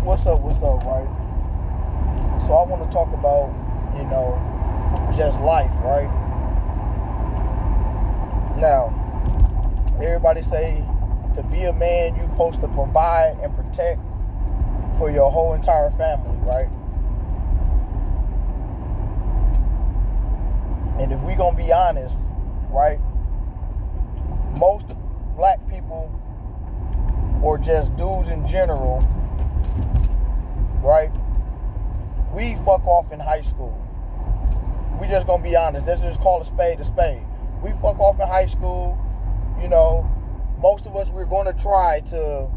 What's up, right? So I want to talk about, just life, right? Now, everybody say to be a man, you're supposed to provide and protect for your whole entire family, right? And if we gonna be honest, right, most black people or just dudes in general, right, we fuck off in high school. We just gonna be honest. Let's just call a spade a spade. We fuck off in high school. Most of us, we're gonna try to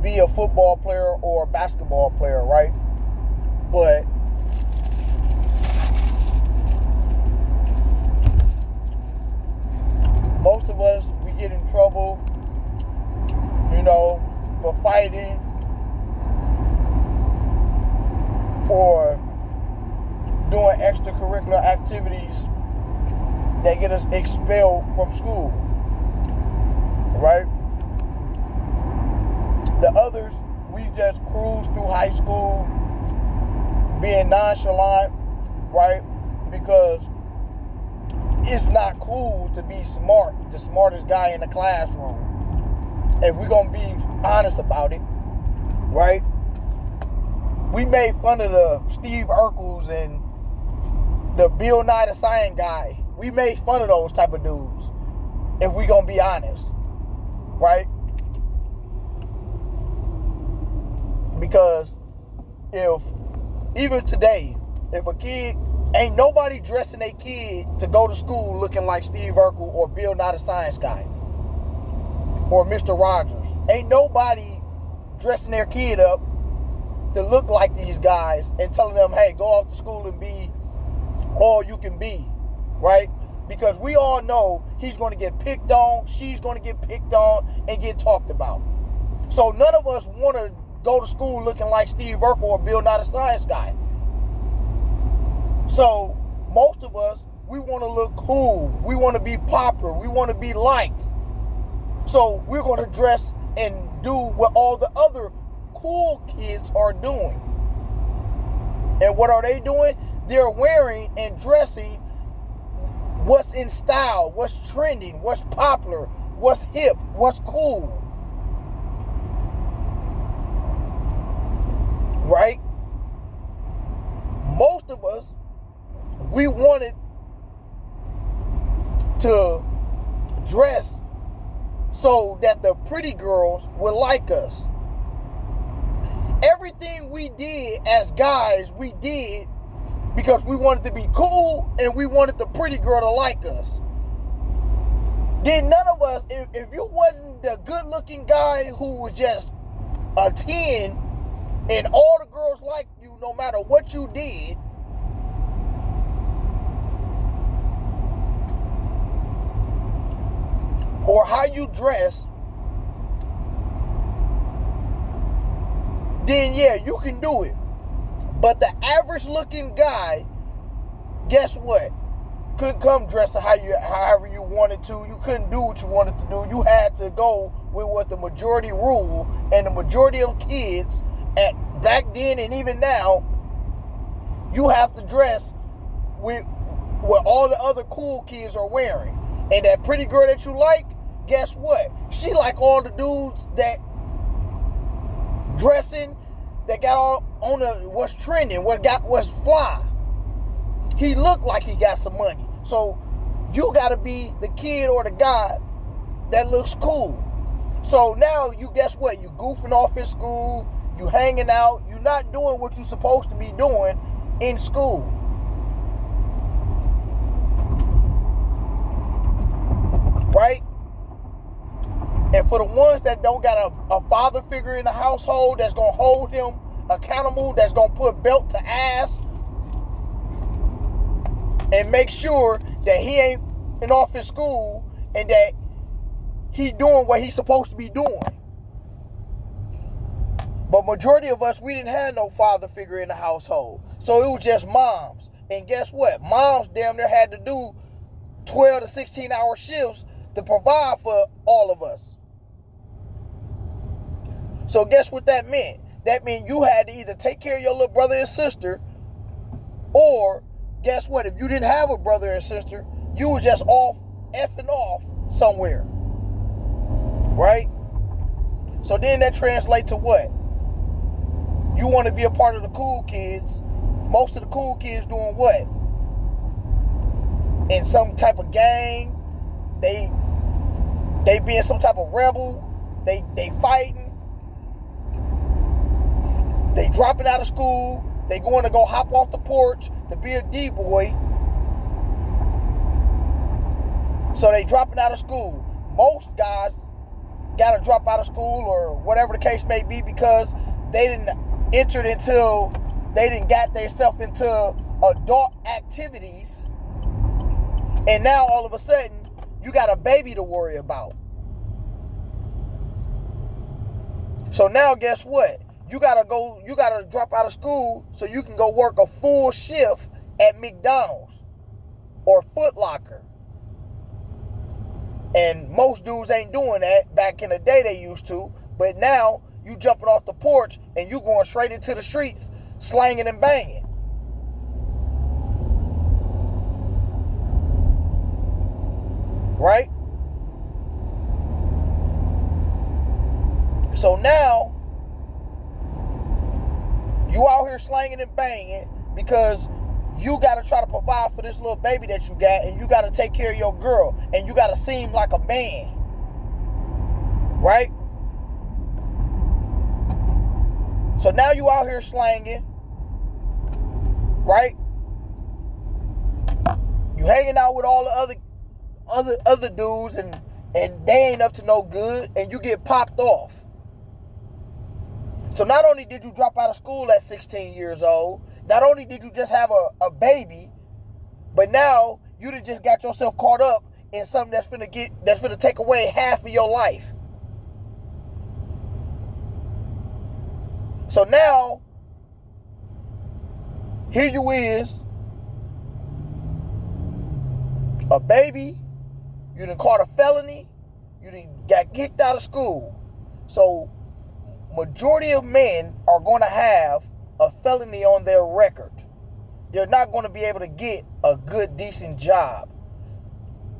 be a football player or a basketball player, right? But most of us, we get in trouble, for fighting or doing extracurricular activities that get us expelled from school, right? The others, we just cruise through high school being nonchalant, right? Because it's not cool to be smart, the smartest guy in the classroom. If we're going to be honest about it, right? We made fun of the Steve Urkels and the Bill Nye the Science Guy. We made fun of those type of dudes, if we going to be honest, right? Because even today, if a kid, ain't nobody dressing a kid to go to school looking like Steve Urkel or Bill Nye the Science Guy or Mr. Rogers. Ain't nobody dressing their kid up to look like these guys and telling them, hey, go off to school and be all you can be, right? Because we all know he's going to get picked on, she's going to get picked on and get talked about. So none of us want to go to school looking like Steve Urkel or Bill Nye the Science Guy. So most of us, we want to look cool. We want to be popular. We want to be liked. So we're going to dress and do what all the other cool kids are doing. And what are they doing? They're wearing and dressing what's in style, what's trending, what's popular, what's hip, what's cool. Right? Most of us, we wanted to dress so that the pretty girls would like us. Everything we did as guys, we did because we wanted to be cool and we wanted the pretty girl to like us. Then none of us, if you wasn't the good looking guy who was just a 10 and all the girls liked you no matter what you did, or how you dress, then yeah, you can do it. But the average looking guy, guess what? Couldn't come dressed however you wanted to. You couldn't do what you wanted to do. You had to go with what the majority rule, and the majority of kids back then and even now, you have to dress with what all the other cool kids are wearing. And that pretty girl that you like, guess what? She like all the dudes that dressing, that got all on what's trending, what's fly. He looked like he got some money. So you gotta be the kid or the guy that looks cool. So now you guess what? You goofing off in school, you hanging out, you're not doing what you're supposed to be doing in school. Right? And for the ones that don't got a father figure in the household that's going to hold him accountable, that's going to put belt to ass and make sure that he ain't off in school and that he doing what he's supposed to be doing. But majority of us, we didn't have no father figure in the household. So it was just moms. And guess what? Moms damn near had to do 12 to 16 hour shifts to provide for all of us. So guess what that meant? that means you had to either take care of your little brother and sister, or guess what? If you didn't have a brother and sister, you was just off, effing off somewhere. Right? So then that translates to what? You want to be a part of the cool kids. Most of the cool kids doing what? In some type of gang. They being some type of rebel. They fighting. They dropping out of school. They going to go hop off the porch to be a D-boy. So they dropping out of school. Most guys got to drop out of school or whatever the case may be because they didn't enter until they didn't got themselves into adult activities. And now all of a sudden, you got a baby to worry about. So now guess what? You gotta drop out of school so you can go work a full shift at McDonald's or Foot Locker. And most dudes ain't doing that. Back in the day they used to. But now you jumping off the porch and you going straight into the streets, slanging and banging. Right? So now you out here slanging and banging because you got to try to provide for this little baby that you got, and you got to take care of your girl, and you got to seem like a man. Right? So now you out here slanging. Right? You hanging out with all the other dudes, and they ain't up to no good, and you get popped off. So not only did you drop out of school at 16 years old, not only did you just have a baby, but now you done just got yourself caught up in something that's finna take away half of your life. So now, here you is, a baby, you done caught a felony, you done got kicked out of school. So majority of men are going to have a felony on their record. They're not going to be able to get a good, decent job.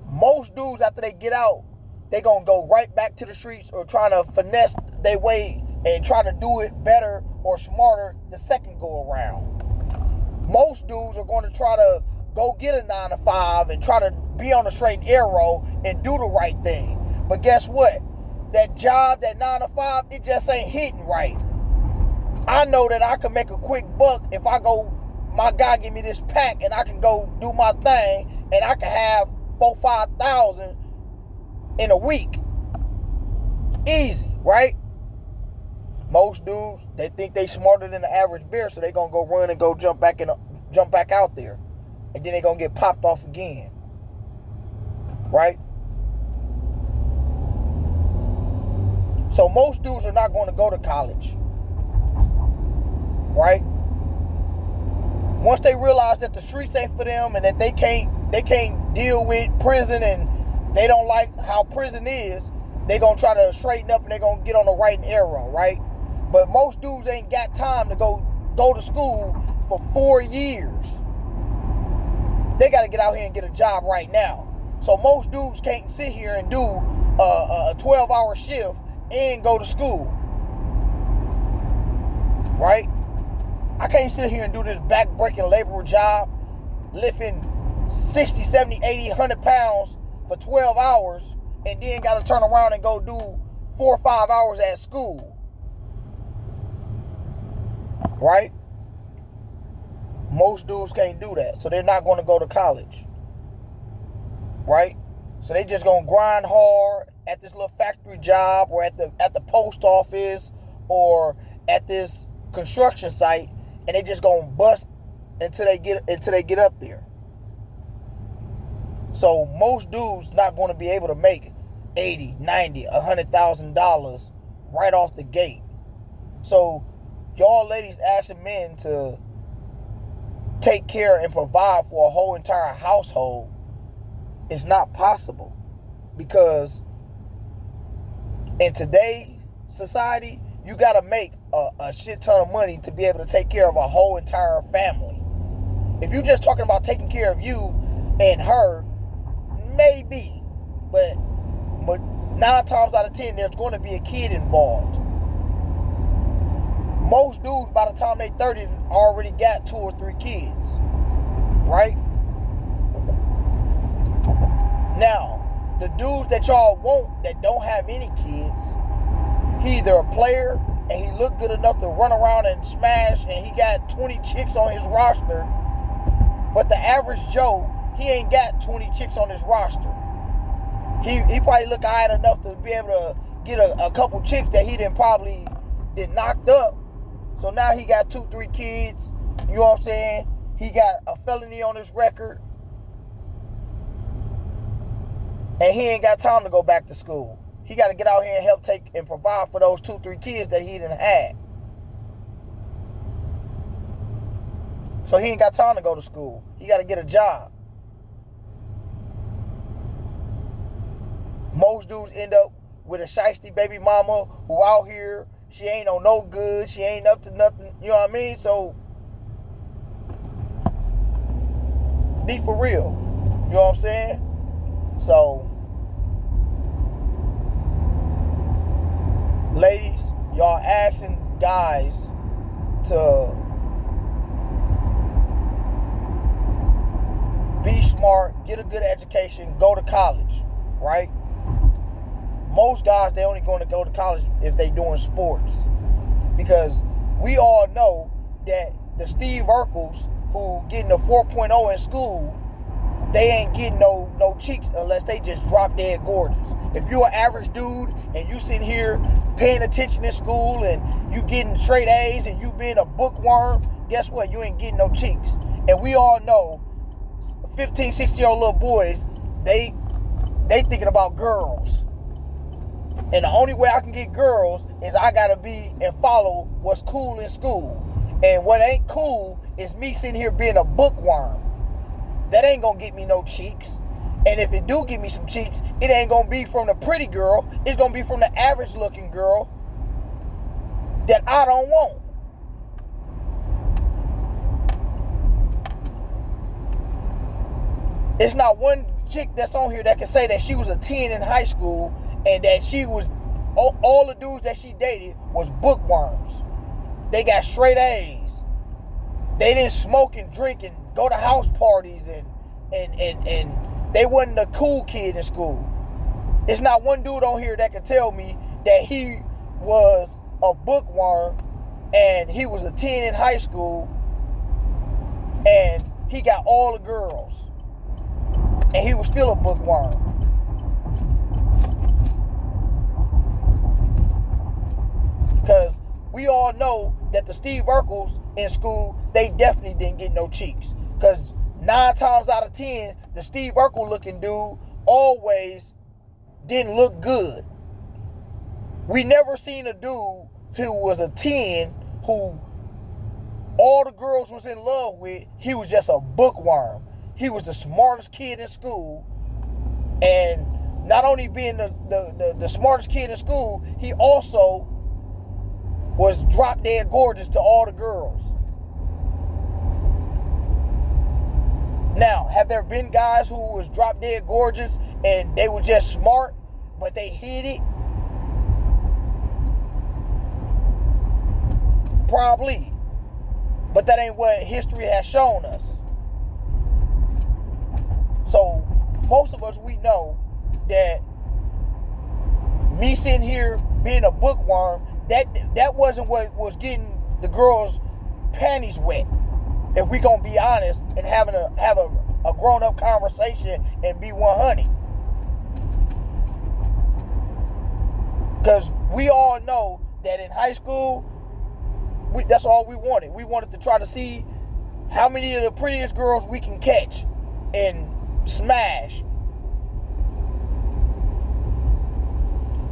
Most dudes, after they get out, they're going to go right back to the streets or trying to finesse their way and try to do it better or smarter the second go around. Most dudes are going to try to go get a 9-to-5 and try to be on the straight and narrow and do the right thing. But guess what? That job, that 9-to-5, it just ain't hitting right. I know that I can make a quick buck if my guy give me this pack and I can go do my thing and I can have $4,000-$5,000 in a week. Easy, right? Most dudes, they think they smarter than the average bear, so they gonna go run and go jump back out there. And then they gonna get popped off again. Right? So most dudes are not going to go to college. Right? Once they realize that the streets ain't for them and that they can't deal with prison and they don't like how prison is, they gonna try to straighten up and they gonna get on the right and narrow, right? But most dudes ain't got time to go to school for 4 years. They got to get out here and get a job right now. So most dudes can't sit here and do a 12-hour shift and go to school. Right? I can't sit here and do this back-breaking labor job, lifting 60, 70, 80, 100 pounds for 12 hours, and then got to turn around and go do 4 or 5 hours at school. Right? Most dudes can't do that, so they're not going to go to college. Right? So they just going to grind hard at this little factory job or at the post office or at this construction site, and they just going to bust until they get up there. So most dudes not going to be able to make $80,000, $90,000, $100,000 right off the gate. So y'all ladies asking men to take care and provide for a whole entire household is not possible, because in today's society, you got to make a shit ton of money to be able to take care of a whole entire family. If you're just talking about taking care of you and her, maybe. But 9 times out of 10, there's going to be a kid involved. Most dudes, by the time they 30, already got 2 or 3 kids. Right? Now, the dudes that y'all want that don't have any kids, he either a player and he look good enough to run around and smash and he got 20 chicks on his roster, but the average Joe, he ain't got 20 chicks on his roster. He probably look alright enough to be able to get a couple chicks that he probably knocked up. So now he got 2, 3 kids. You know what I'm saying? He got a felony on his record. And he ain't got time to go back to school. He got to get out here and help take and provide for those 2, 3 kids that he done had. So he ain't got time to go to school. He got to get a job. Most dudes end up with a shiesty baby mama who out here, she ain't on no good, she ain't up to nothing, you know what I mean? So, be for real. You know what I'm saying? So, ladies, y'all asking guys to be smart, get a good education, go to college, right? Most guys, they only going to go to college if they doing sports. Because we all know that the Steve Urkels who getting a 4.0 in school, they ain't getting no cheeks unless they just drop dead gorgeous. If you're an average dude and you sitting here paying attention in school and you getting straight A's and you being a bookworm, guess what? You ain't getting no cheeks. And we all know 15, 16-year-old little boys, they thinking about girls. And the only way I can get girls is I gotta be and follow what's cool in school. And what ain't cool is me sitting here being a bookworm. That ain't gonna get me no cheeks. And if it do give me some cheeks, it ain't gonna be from the pretty girl. It's gonna be from the average looking girl that I don't want. It's not one chick that's on here that can say that she was a 10 in high school and that she was, all the dudes that she dated was bookworms. They got straight A's. They didn't smoke and drink and go to house parties and they wasn't a cool kid in school. It's not one dude on here that can tell me that he was a bookworm and he was a 10 in high school and he got all the girls and he was still a bookworm. Because we all know that the Steve Urkels in school, they definitely didn't get no cheeks. Because 9 times out of 10, the Steve Urkel looking dude always didn't look good. We never seen a dude who was a 10 who all the girls was in love with. He was just a bookworm. He was the smartest kid in school. And not only being the smartest kid in school, he also was drop dead gorgeous to all the girls. Now, have there been guys who was drop dead gorgeous and they were just smart, but they hid it? Probably. But that ain't what history has shown us. So, most of us, we know that me sitting here being a bookworm, that wasn't what was getting the girls' panties wet. If we gonna be honest and have a grown-up conversation and be 100. Because we all know that in high school, that's all we wanted. We wanted to try to see how many of the prettiest girls we can catch and smash.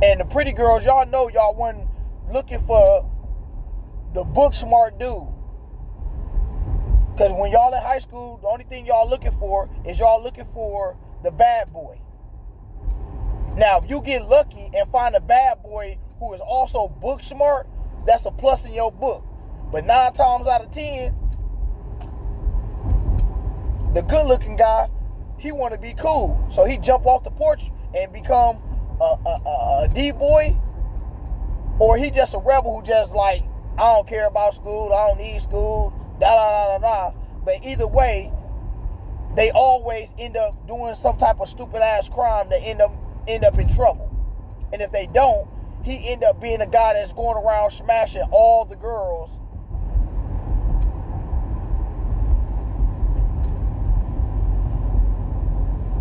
And the pretty girls, y'all know y'all wasn't looking for the book smart dude. Because when y'all in high school, the only thing y'all looking for is y'all looking for the bad boy. Now, if you get lucky and find a bad boy who is also book smart, that's a plus in your book. But 9 times out of 10, the good-looking guy, he want to be cool. So he jump off the porch and become a D-boy, or he just a rebel who just like, I don't care about school, I don't need school, da-da-da-da-da. But either way, they always end up doing some type of stupid-ass crime that end up in trouble. And if they don't, he end up being a guy that's going around smashing all the girls.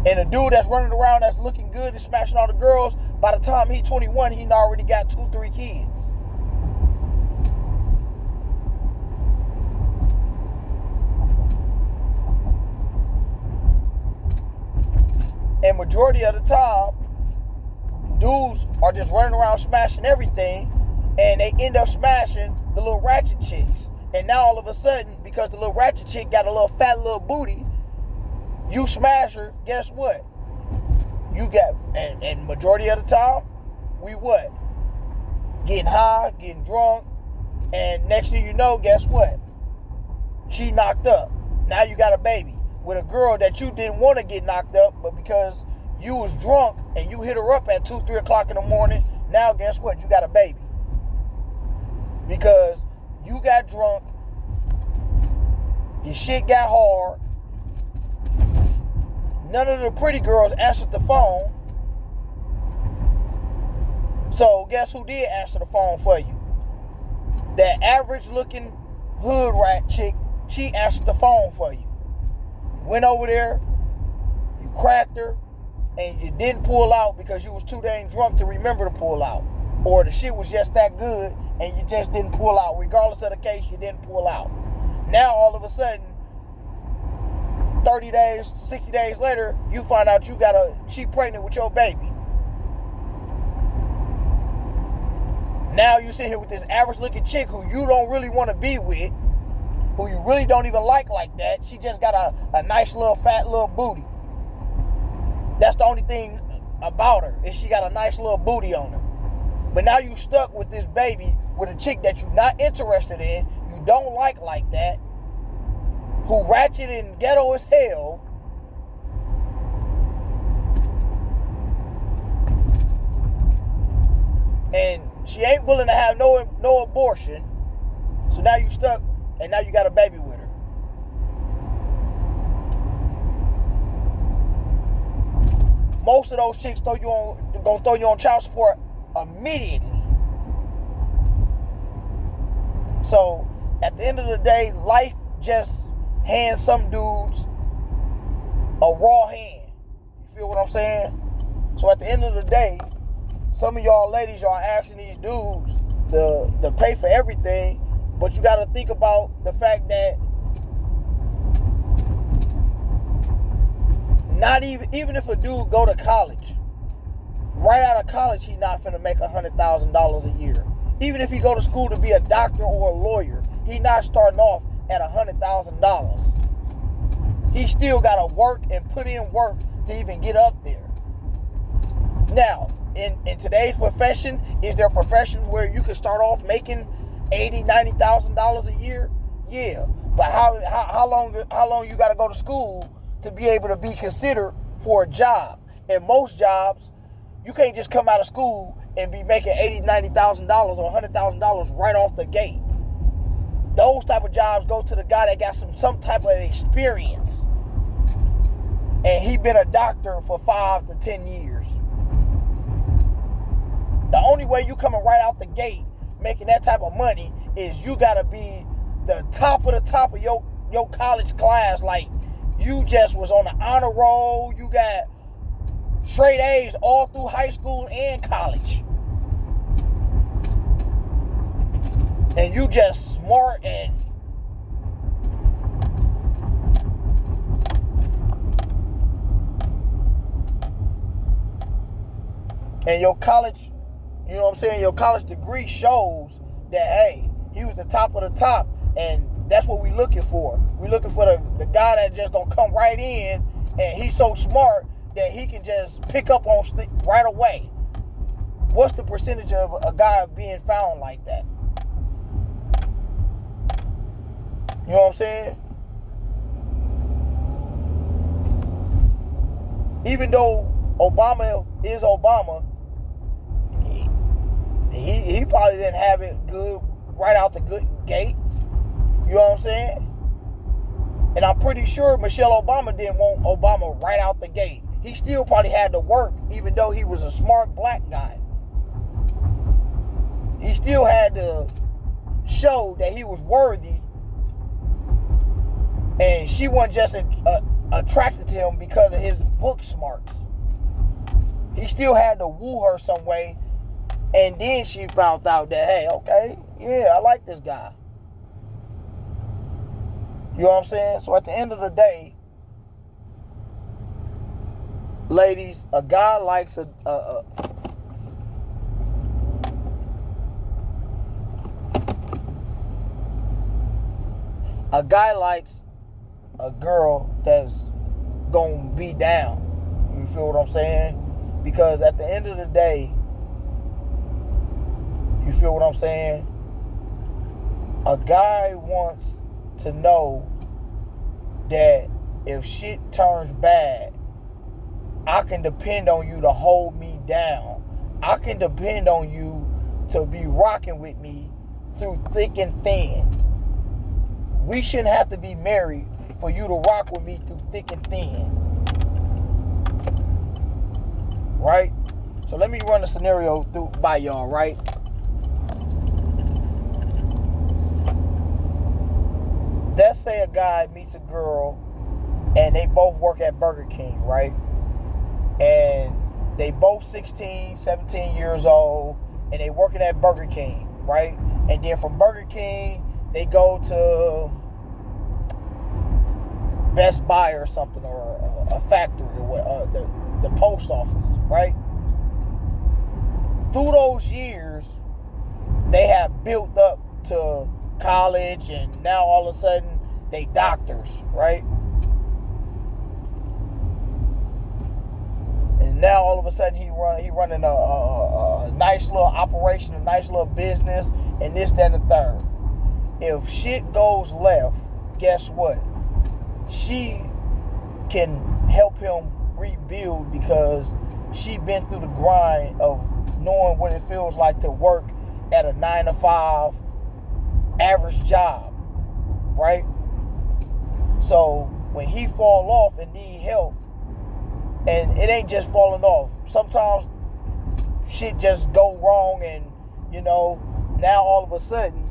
And a dude that's running around that's looking good and smashing all the girls, by the time he's 21, he already got 2-3 kids. And majority of the time, dudes are just running around smashing everything, and they end up smashing the little ratchet chicks. And now all of a sudden, because the little ratchet chick got a little fat little booty, you smash her, guess what? You got, and majority of the time, we what? Getting high, getting drunk, and next thing you know, guess what? She knocked up. Now you got a baby with a girl that you didn't want to get knocked up, but because you was drunk and you hit her up at 2-3 o'clock in the morning, now guess what? You got a baby. Because you got drunk, your shit got hard, none of the pretty girls answered the phone. So guess who did answer the phone for you? That average looking hood rat chick, she answered the phone for you. Went over there, you cracked her, and you didn't pull out because you was too dang drunk to remember to pull out. Or the shit was just that good and you just didn't pull out. Regardless of the case, you didn't pull out. Now all of a sudden, 30 days, 60 days later, you find out she pregnant with your baby. Now you sit here with this average looking chick who you don't really want to be with, who you really don't even like that. She just got a nice little fat little booty. That's the only thing about her, is she got a nice little booty on her. But now you stuck with this baby with a chick that you're not interested in, you don't like that, who ratchet and ghetto as hell. And she ain't willing to have no abortion. So now you stuck, and now you got a baby with her. Most of those chicks gonna throw you on child support immediately. So at the end of the day, life just hands some dudes a raw hand. You feel what I'm saying? So at the end of the day, some of y'all ladies, y'all asking these dudes to pay for everything, but you got to think about the fact that not even if a dude go to college, right out of college, he not finna make $100,000 a year. Even if he go to school to be a doctor or a lawyer, he not starting off at $100,000. He still got to work and put in work to even get up there. Now, in today's profession, is there professions where you can start off making $80,000, $90,000 a year? Yeah, but how long you got to go to school to be able to be considered for a job? And most jobs, you can't just come out of school and be making $80,000, $90,000 or $100,000 right off the gate. Those type of jobs go to the guy that got some type of experience, and he been a doctor for 5 to 10 years. The only way you coming right out the gate making that type of money is you gotta be the top of your college class. Like, you just was on the honor roll, you got straight A's all through high school and college, and you just smart and your college, you know what I'm saying, your college degree shows that, hey, he was the top of the top, and that's what we looking for. We looking for the guy that just gonna come right in, and he's so smart that he can just pick up on right away. What's the percentage of a guy being found like that? You know what I'm saying? Even though Obama is Obama, he probably didn't have it good right out the good gate. You know what I'm saying? And I'm pretty sure Michelle Obama didn't want Obama right out the gate. He still probably had to work, even though he was a smart black guy. He still had to show that he was worthy. And she wasn't just attracted to him because of his book smarts. He still had to woo her some way. And then she found out that, hey, okay, yeah, I like this guy. You know what I'm saying? So at the end of the day, ladies, a guy likes a guy likes a girl that's gonna be down. You feel what I'm saying? Because at the end of the day, you feel what I'm saying? A guy wants to know that if shit turns bad, I can depend on you to hold me down. I can depend on you to be rocking with me through thick and thin. We shouldn't have to be married for you to rock with me through thick and thin. Right? So let me run a scenario through by y'all, right? Let's say a guy meets a girl and they both work at Burger King, right? And they both 16, 17 years old and they working at Burger King, right? And then from Burger King, they go to Best Buy or something, or a factory, or the post office, right? Through those years, they have built up to college, and now all of a sudden, they doctors, right? And now all of a sudden, he running a nice little operation, a nice little business, and this, that, and the third. If shit goes left, guess what? She can help him rebuild because she been through the grind of knowing what it feels like to work at a 9-to-5 average job, right? So when he fall off and need help, and it ain't just falling off, sometimes shit just go wrong, and now all of a sudden,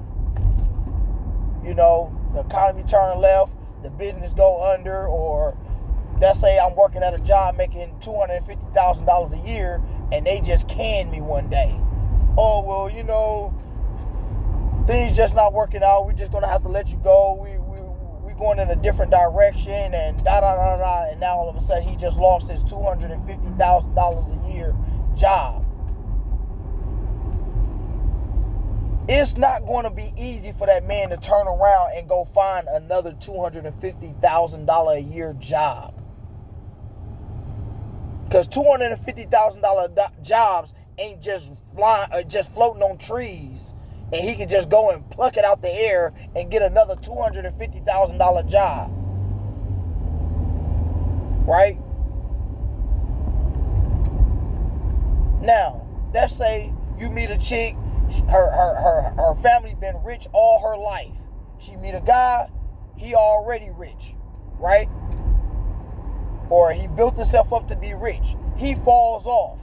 the economy turn left, the business go under, or let's say I'm working at a job making $250,000 a year and they just canned me one day. Oh, well, things just not working out. We're just going to have to let you go. We're going in a different direction, and da-da-da-da. And now all of a sudden he just lost his $250,000 a year job. It's not going to be easy for that man to turn around and go find another $250,000 a year job. Because $250,000 jobs ain't just flying or just floating on trees, and he can just go and pluck it out the air and get another $250,000 job. Right? Now, let's say you meet a chick, her family been rich all her life. She meet a guy, he already rich, right? Or he built himself up to be rich. He falls off.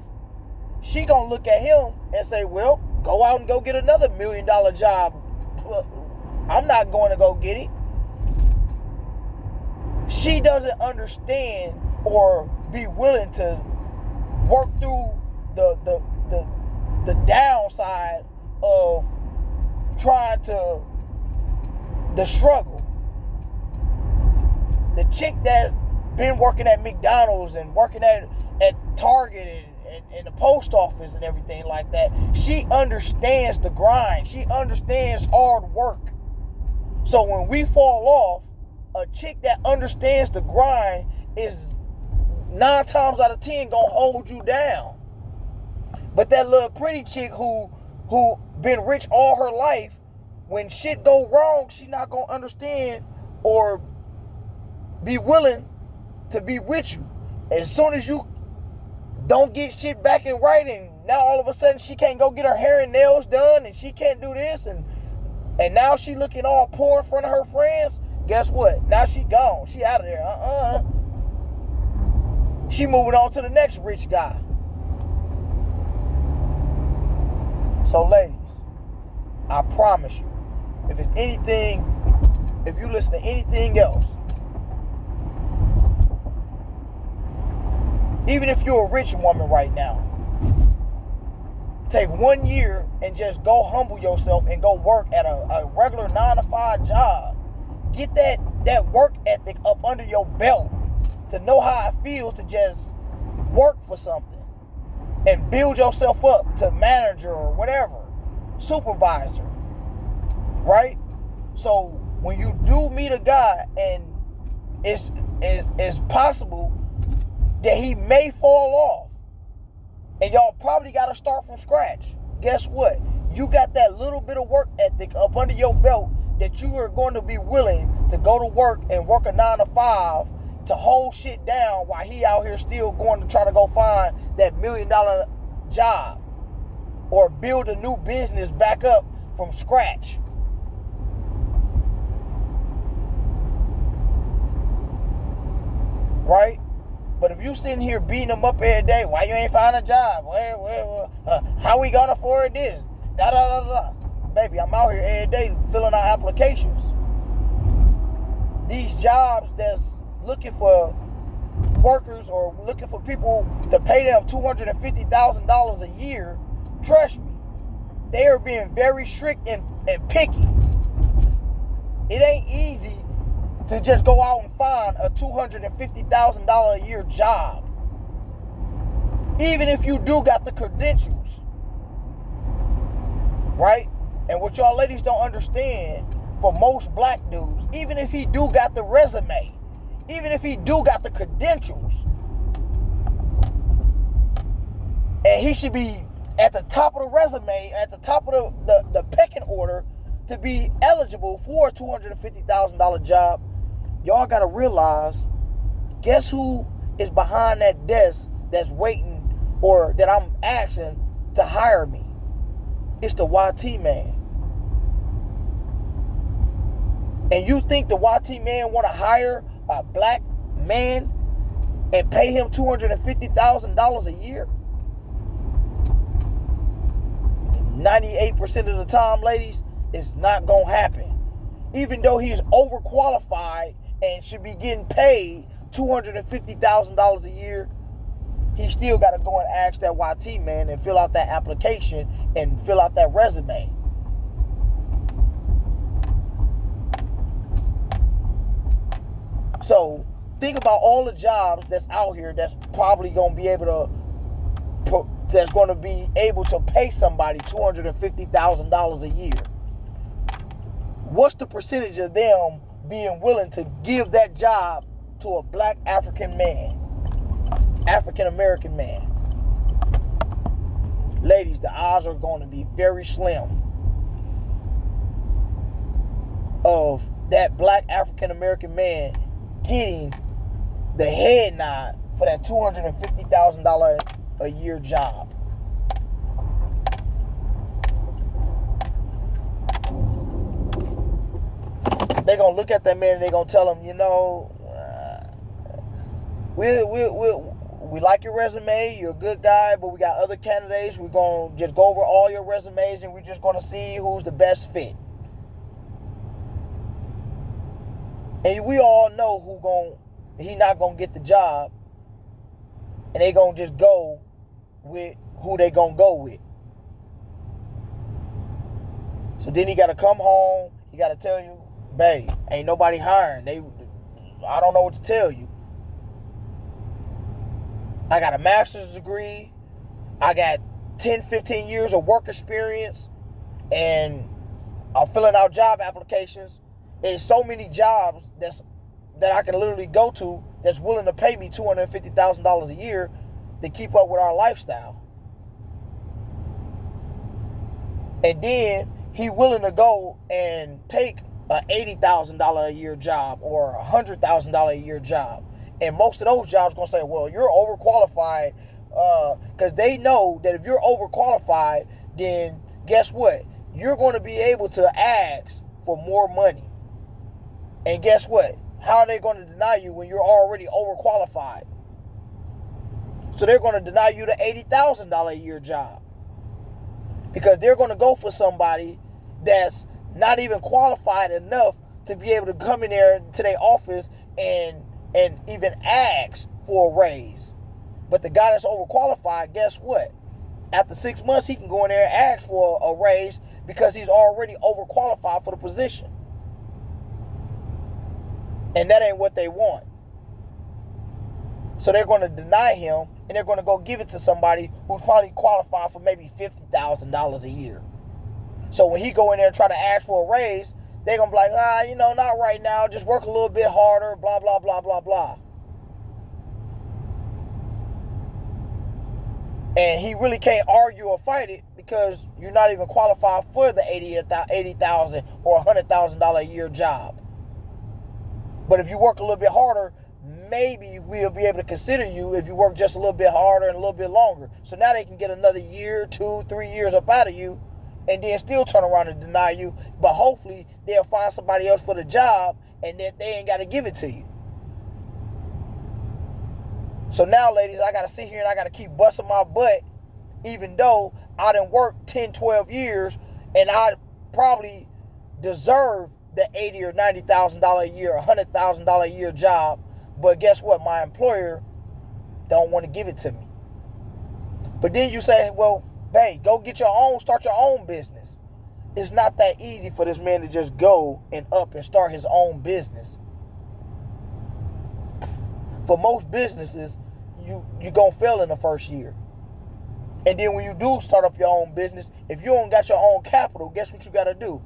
She gonna look at him and say, well, go out and go get another $1 million job. I'm not going to go get it. She doesn't understand or be willing to work through the downside of trying to the struggle. The chick that been working at McDonald's and working at Target and the post office and everything like that, she understands the grind. She understands hard work. So when we fall off, a chick that understands the grind is 9 times out of 10 gonna hold you down. But that little pretty chick who been rich all her life, when shit go wrong, she not gonna understand or be willing to be with you. As soon as you don't get shit back and right, and now all of a sudden she can't go get her hair and nails done, and she can't do this, and now she looking all poor in front of her friends. Guess what? Now she gone. She out of there. She moving on to the next rich guy. So ladies, I promise you, if it's anything, if you listen to anything else, even if you're a rich woman right now, take 1 year and just go humble yourself and go work at a regular 9-to-5 job. Get that work ethic up under your belt to know how it feels to just work for something and build yourself up to manager or whatever, supervisor, right? So when you do meet a guy and it's possible that he may fall off, and y'all probably got to start from scratch. Guess what? You got that little bit of work ethic up under your belt that you are going to be willing to go to work and work a 9-to-5 to hold shit down while he out here still going to try to go find that $1 million job or build a new business back up from scratch. Right? But if you sitting here beating them up every day, why you ain't find a job? How we gonna afford this? Baby, I'm out here every day filling out applications. These jobs that's looking for workers or looking for people to pay them $250,000 a year, trust me, they are being very strict and picky. It ain't easy to just go out and find a $250,000 a year job. Even if you do got the credentials. Right? And what y'all ladies don't understand, for most black dudes, even if he do got the resume, even if he do got the credentials, and he should be at the top of the resume, at the top of the pecking order to be eligible for a $250,000 job, y'all gotta realize, guess who is behind that desk that's waiting or that I'm asking to hire me? It's the YT man. And you think the YT man want to hire a black man and pay him $250,000 a year? 98% of the time, ladies, it's not going to happen. Even though he's overqualified and should be getting paid $250,000 a year, he still got to go and ask that YT man and fill out that application and fill out that resume. So think about all the jobs that's out here that's probably going to be able to pay somebody $250,000 a year. What's the percentage of them being willing to give that job to a black African American man? Ladies, the odds are going to be very slim of that black African American man getting the head nod for that $250,000 a year job. They're going to look at that man and they're going to tell him, we like your resume, you're a good guy, but we got other candidates. We're going to just go over all your resumes and we're just going to see who's the best fit. And we all know he not going to get the job, and they going to just go with who they going to go with. So then he got to come home, he got to tell you, babe, ain't nobody hiring. I don't know what to tell you. I got a master's degree. I got 10, 15 years of work experience. And I'm filling out job applications. There's so many jobs that I can literally go to that's willing to pay me $250,000 a year to keep up with our lifestyle. And then he willing to go and take a $80,000 a year job or a $100,000 a year job. And most of those jobs going to say, well, you're overqualified, because they know that if you're overqualified, then guess what? You're going to be able to ask for more money. And guess what? How are they going to deny you when you're already overqualified? So they're going to deny you the $80,000 a year job, because they're going to go for somebody that's not even qualified enough to be able to come in there to their office and even ask for a raise. But the guy that's overqualified, guess what? After 6 months, he can go in there and ask for a raise because he's already overqualified for the position. And that ain't what they want. So they're going to deny him, and they're going to go give it to somebody who's probably qualified for maybe $50,000 a year. So when he go in there and try to ask for a raise, they're going to be like, not right now. Just work a little bit harder, blah, blah, blah, blah, blah. And he really can't argue or fight it because you're not even qualified for the $80,000 or $100,000 a year job. But if you work a little bit harder, maybe we'll be able to consider you if you work just a little bit harder and a little bit longer. So now they can get another year, 2, 3 years up out of you and then still turn around and deny you. But hopefully they'll find somebody else for the job and that they ain't got to give it to you. So now, ladies, I got to sit here and I got to keep busting my butt, even though I done worked 10, 12 years and I probably deserve the $80,000 or $90,000 a year, $100,000 a year job. But guess what? My employer don't want to give it to me. But then you say, well, babe, go get your own, start your own business. It's not that easy for this man to just go and up and start his own business. For most businesses, you're going to fail in the first year. And then when you do start up your own business, if you don't got your own capital, guess what you got to do?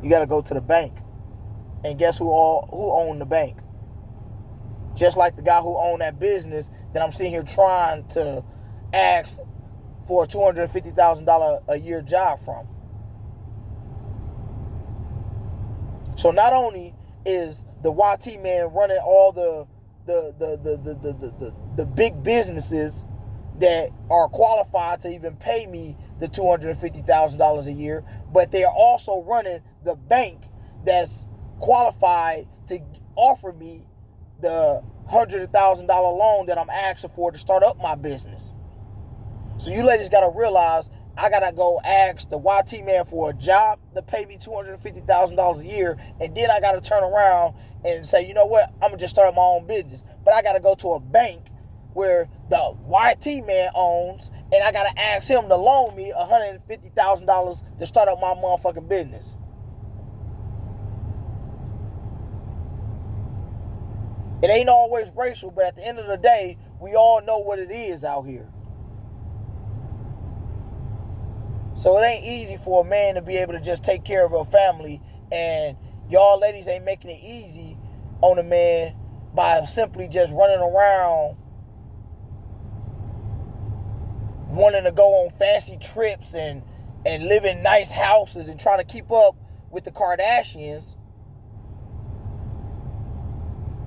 You got to go to the bank. And guess who owned the bank? Just like the guy who owned that business that I'm sitting here trying to ask for a $250,000 a year job from. So not only is the YT man running all the big businesses that are qualified to even pay me the $250,000 a year, but they are also running the bank that's qualified to offer me the $100,000 loan that I'm asking for to start up my business. So you ladies got to realize I got to go ask the YT man for a job to pay me $250,000 a year, and then I got to turn around and say, you know what, I'm going to just start my own business. But I got to go to a bank where the YT man owns, and I got to ask him to loan me $150,000 to start up my motherfucking business. It ain't always racial, but at the end of the day, we all know what it is out here. So it ain't easy for a man to be able to just take care of a family, and y'all ladies ain't making it easy on a man by simply just running around wanting to go on fancy trips and live in nice houses and trying to keep up with the Kardashians.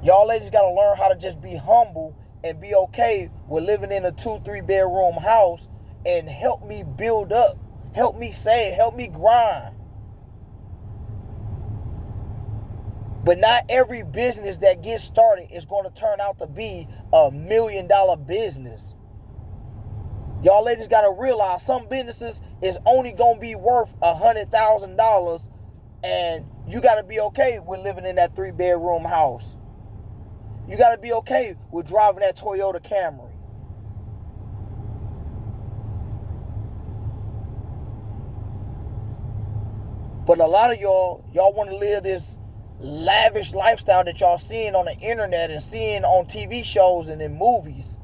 Y'all ladies got to learn how to just be humble and be okay with living in a 2-3 bedroom house and help me build up. Help me save. Help me grind. But not every business that gets started is going to turn out to be $1 million business. Y'all ladies got to realize some businesses is only going to be worth $100,000, and you got to be okay with living in that 3-bedroom house. You got to be okay with driving that Toyota Camry. But a lot of y'all want to live this lavish lifestyle that y'all seeing on the internet and seeing on TV shows and in movies.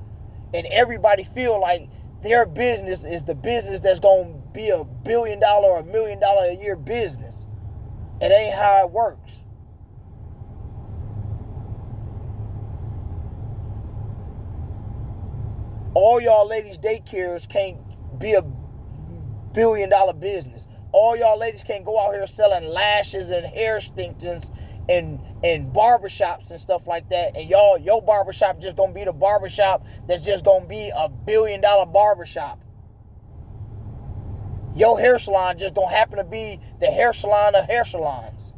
And everybody feel like their business is the business that's going to be $1 billion or $1 million a year business. It ain't how it works. All y'all ladies' daycares can't be $1 billion business. All y'all ladies can't go out here selling lashes and hair extensions and barbershops and stuff like that. And your barbershop just gonna be the barbershop that's just gonna be $1 billion barbershop. Your hair salon just gonna happen to be the hair salon of hair salons.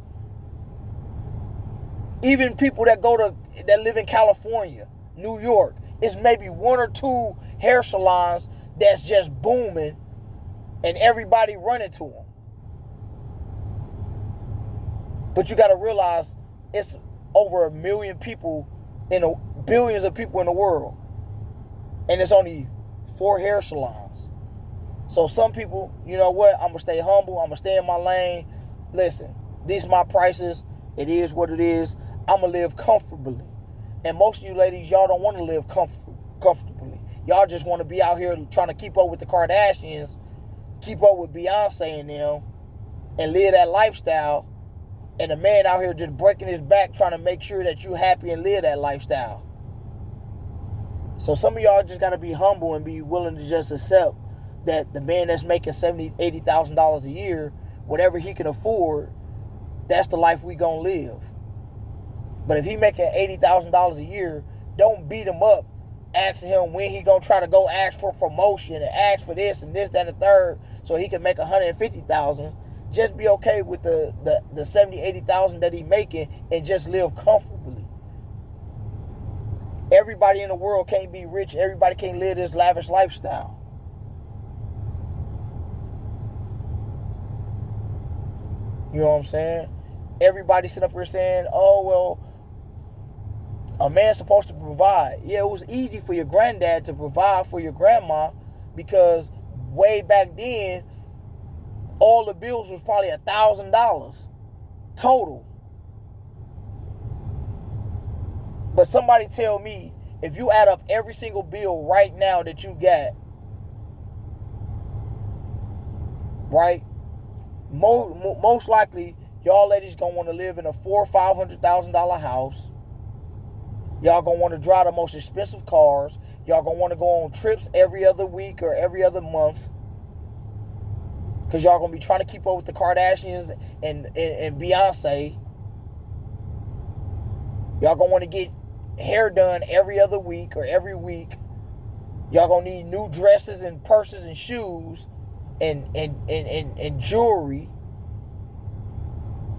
Even people that live in California, New York, it's maybe 1 or 2 hair salons that's just booming and everybody running to them. But you got to realize it's over 1 million people billions of people in the world. And it's only 4 hair salons. So some people, you know what? I'm going to stay humble. I'm going to stay in my lane. Listen, these are my prices. It is what it is. I'm going to live comfortably. And most of you ladies, y'all don't want to live comfortably. Y'all just want to be out here trying to keep up with the Kardashians, keep up with Beyonce and them, and live that lifestyle. And the man out here just breaking his back trying to make sure that you happy and live that lifestyle. So some of y'all just got to be humble and be willing to just accept that the man that's making $70,000, $80,000 a year, whatever he can afford, that's the life we gonna live. But if he making $80,000 a year, don't beat him up asking him when he gonna try to go ask for promotion and ask for this and this, that, and the third, so he can make $150,000. Just be okay with the $70,000, $80,000 that he making and just live comfortably. Everybody in the world can't be rich. Everybody can't live this lavish lifestyle. You know what I'm saying? Everybody sit up here saying, oh, well, a man's supposed to provide. Yeah, it was easy for your granddad to provide for your grandma because way back then, all the bills was probably $1,000 total. But somebody tell me, if you add up every single bill right now that you got, right, most likely y'all ladies gonna want to live in a $400,000 or $500,000 house. Y'all gonna want to drive the most expensive cars. Y'all gonna want to go on trips every other week or every other month, because y'all gonna be trying to keep up with the Kardashians and Beyonce. Y'all gonna want to get hair done every other week or every week. Y'all gonna need new dresses and purses and shoes and jewelry.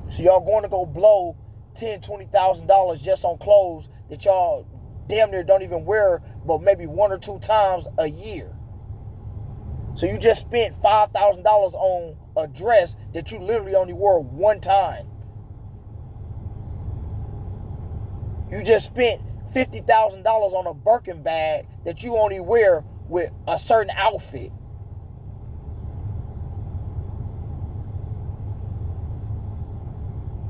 So y'all going to go blow $10,000, $20,000 just on clothes that y'all damn near don't even wear, but maybe 1 or 2 times a year. So you just spent $5,000 on a dress that you literally only wore 1 time. You just spent $50,000 on a Birkin bag that you only wear with a certain outfit.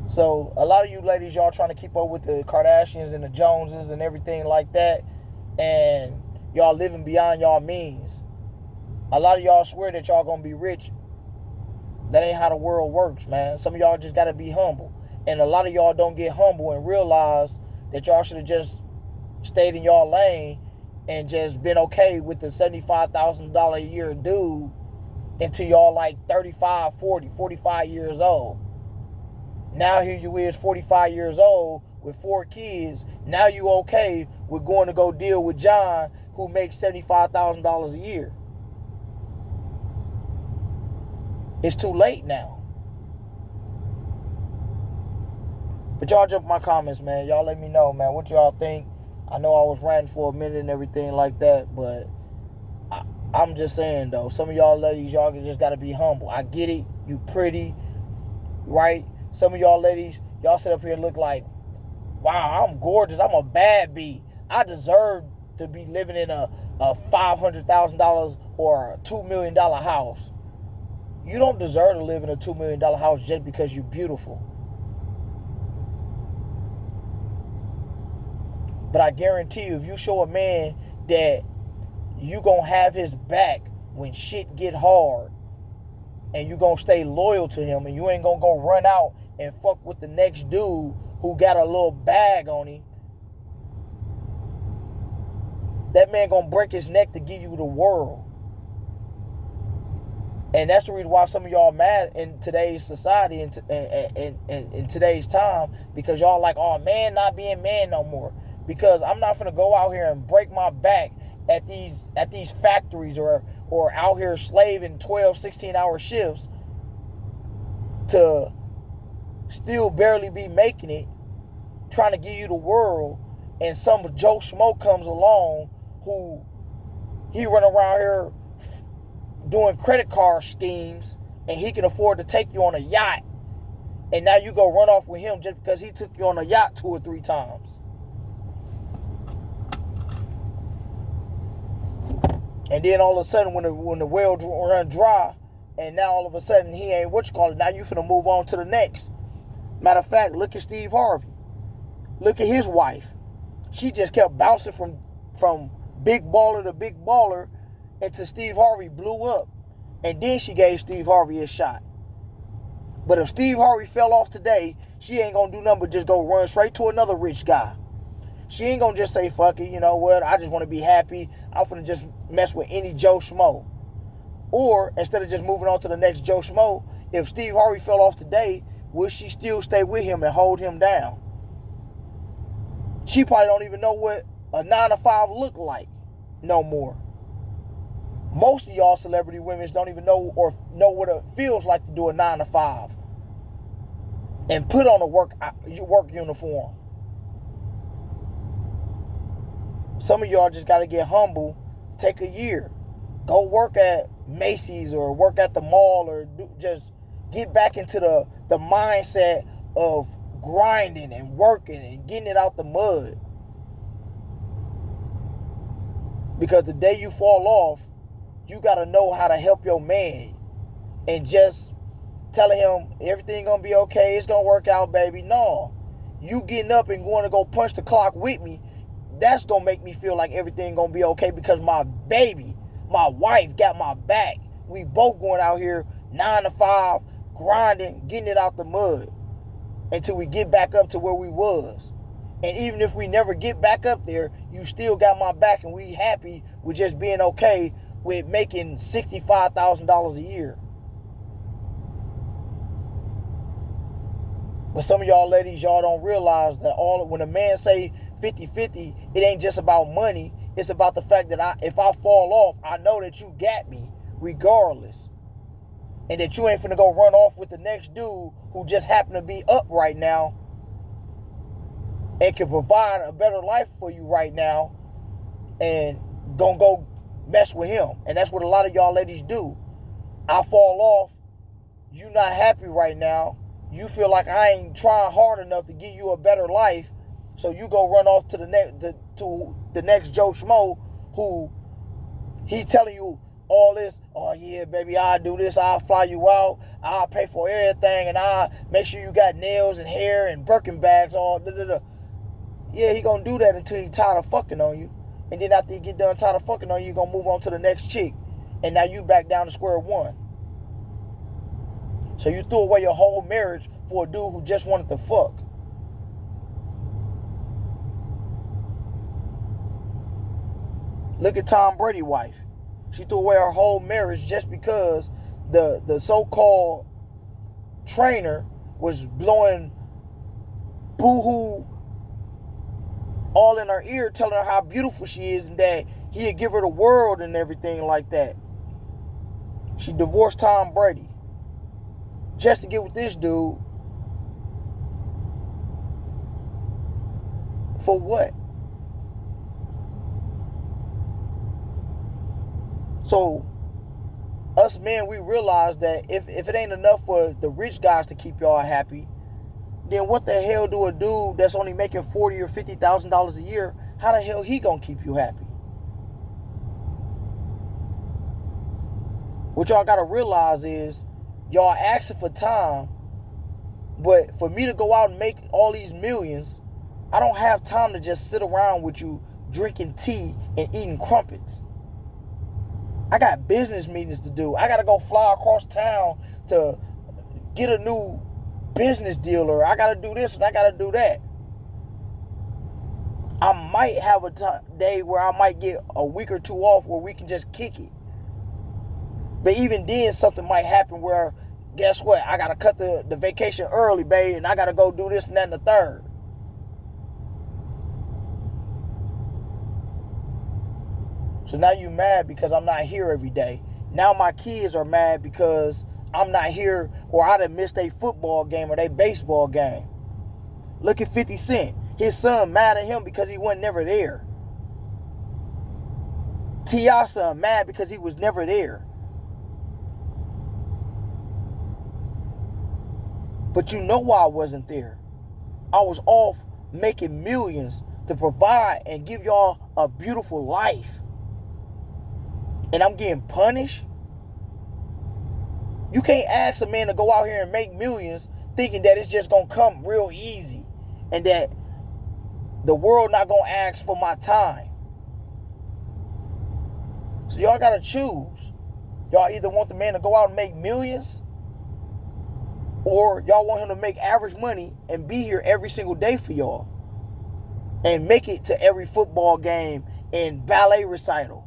So a lot of you ladies, y'all trying to keep up with the Kardashians and the Joneses and everything like that, and y'all living beyond y'all means. A lot of y'all swear that y'all gonna be rich. That ain't how the world works, man. Some of y'all just gotta be humble. And a lot of y'all don't get humble and realize that y'all should have just stayed in y'all lane and just been okay with the $75,000 a year dude until y'all like 35, 40, 45 years old. Now here you is 45 years old with 4 kids. Now you okay with going to go deal with John, who makes $75,000 a year. It's too late now. But y'all jump in my comments, man. Y'all let me know, man, what y'all think. I know I was ranting for a minute and everything like that, but I'm just saying, though, some of y'all ladies, y'all just got to be humble. I get it. You pretty, right? Some of y'all ladies, y'all sit up here and look like, wow, I'm gorgeous. I'm a bad bee. I deserve to be living in a $500,000 or a $2 million house. You don't deserve to live in a $2 million house just because you're beautiful. But I guarantee you, if you show a man that you gonna have his back when shit get hard, and you gonna stay loyal to him, and you ain't gonna go run out and fuck with the next dude who got a little bag on him, that man gonna break his neck to give you the world. And that's the reason why some of y'all mad in today's society and in today's time, because y'all like, oh, man not being man no more. Because I'm not gonna go out here and break my back at these factories or out here slaving 12, 16-hour shifts to still barely be making it, trying to give you the world, and some Joe Schmo comes along who he run around here doing credit card schemes, and he can afford to take you on a yacht, and now you go run off with him just because he took you on a yacht 2 or 3 times. And then all of a sudden, when the well run dry, and now all of a sudden he ain't what you call it, now you finna move on to the next. Matter of fact, look at Steve Harvey. Look at his wife. She just kept bouncing from big baller to big baller until Steve Harvey blew up. And then she gave Steve Harvey a shot. But if Steve Harvey fell off today, she ain't gonna do nothing but just go run straight to another rich guy. She ain't gonna just say, fuck it, you know what, I just want to be happy, I'm finna just mess with any Joe Schmo. Or, instead of just moving on to the next Joe Schmo, if Steve Harvey fell off today, will she still stay with him and hold him down? She probably don't even know what a 9-to-5 look like no more. Most of y'all celebrity women don't even know what it feels like to do a 9-to-5 and put on a work uniform. Some of y'all just got to get humble. Take a year. Go work at Macy's or work at the mall, or just get back into the mindset of grinding and working and getting it out the mud. Because the day you fall off, you got to know how to help your man. And just telling him everything going to be okay, it's going to work out, baby. No. You getting up and going to go punch the clock with me, that's going to make me feel like everything going to be okay, because my baby, my wife got my back. We both going out here 9-to-5, grinding, getting it out the mud until we get back up to where we was. And even if we never get back up there, you still got my back, and we happy with just being okay with making $65,000 a year. But some of y'all ladies, y'all don't realize that when a man say 50-50, it ain't just about money. It's about the fact that if I fall off, I know that you got me regardless. And that you ain't finna go run off with the next dude who just happen to be up right now and can provide a better life for you right now, and gonna go mess with him. And that's what a lot of y'all ladies do. I fall off, you not happy right now, you feel like I ain't trying hard enough to give you a better life, so you go run off to the next Joe Schmo who he telling you all this. Oh yeah, baby, I'll do this, I'll fly you out, I'll pay for everything, and I'll make sure you got nails and hair and Birkin bags, all da. Yeah, he gonna do that until he tired of fucking on you. And then after you get done tired of fucking on you, you're gonna move on to the next chick. And now you back down to square one. So you threw away your whole marriage for a dude who just wanted to fuck. Look at Tom Brady's wife. She threw away her whole marriage just because the so-called trainer was blowing boo-hoo all in her ear, telling her how beautiful she is and that he'd give her the world and everything like that. She divorced Tom Brady just to get with this dude. For what? So, us men, we realize that if it ain't enough for the rich guys to keep y'all happy, then what the hell do a dude that's only making $40,000 or $50,000 a year, how the hell he gonna keep you happy? What y'all gotta realize is, y'all asking for time, but for me to go out and make all these millions, I don't have time to just sit around with you drinking tea and eating crumpets. I got business meetings to do. I gotta go fly across town to get a new business deal, or I gotta do this and I gotta do that. I might have a day where I might get a week or two off where we can just kick it. But even then, something might happen where, guess what? I got to cut the vacation early, babe, and I got to go do this and that and the third. So now you mad because I'm not here every day. Now my kids are mad because I'm not here, or I done missed a football game or a baseball game. Look at 50 Cent. His son mad at him because he wasn't never there. T.I. son mad because he was never there. But you know why I wasn't there. I was off making millions to provide and give y'all a beautiful life. And I'm getting punished? You can't ask a man to go out here and make millions thinking that it's just going to come real easy and that the world not going to ask for my time. So y'all got to choose. Y'all either want the man to go out and make millions, or y'all want him to make average money and be here every single day for y'all and make it to every football game and ballet recital.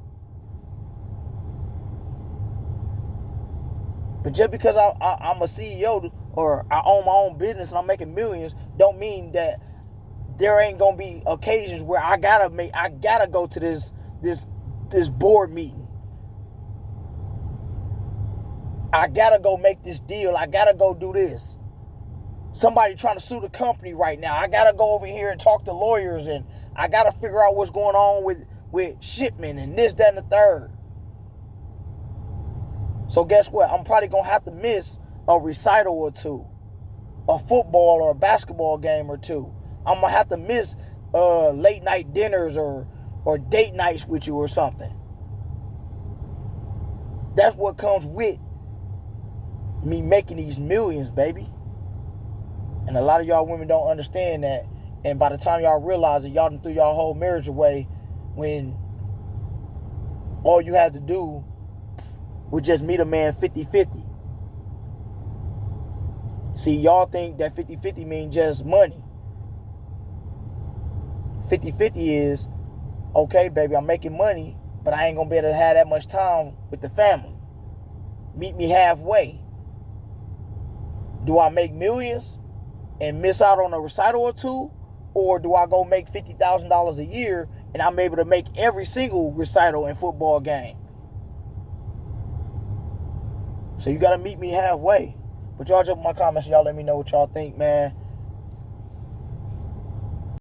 But just because I'm a CEO or I own my own business and I'm making millions, don't mean that there ain't gonna be occasions where I gotta go to this board meeting. I gotta go make this deal. I gotta go do this. Somebody trying to sue the company right now. I gotta go over here and talk to lawyers, and I gotta figure out what's going on with shipment and this, that, and the third. So guess what? I'm probably going to have to miss a recital or two, a football or a basketball game or two. I'm going to have to miss late night dinners or date nights with you or something. That's what comes with me making these millions, baby. And a lot of y'all women don't understand that. And by the time y'all realize it, y'all done threw y'all whole marriage away when all you had to do would just meet a man 50-50. See, y'all think that 50-50 means just money. 50-50 is, okay, baby, I'm making money, but I ain't going to be able to have that much time with the family. Meet me halfway. Do I make millions and miss out on a recital or two? Or do I go make $50,000 a year and I'm able to make every single recital and football game? So you got to meet me halfway. But y'all jump in my comments and y'all let me know what y'all think, man.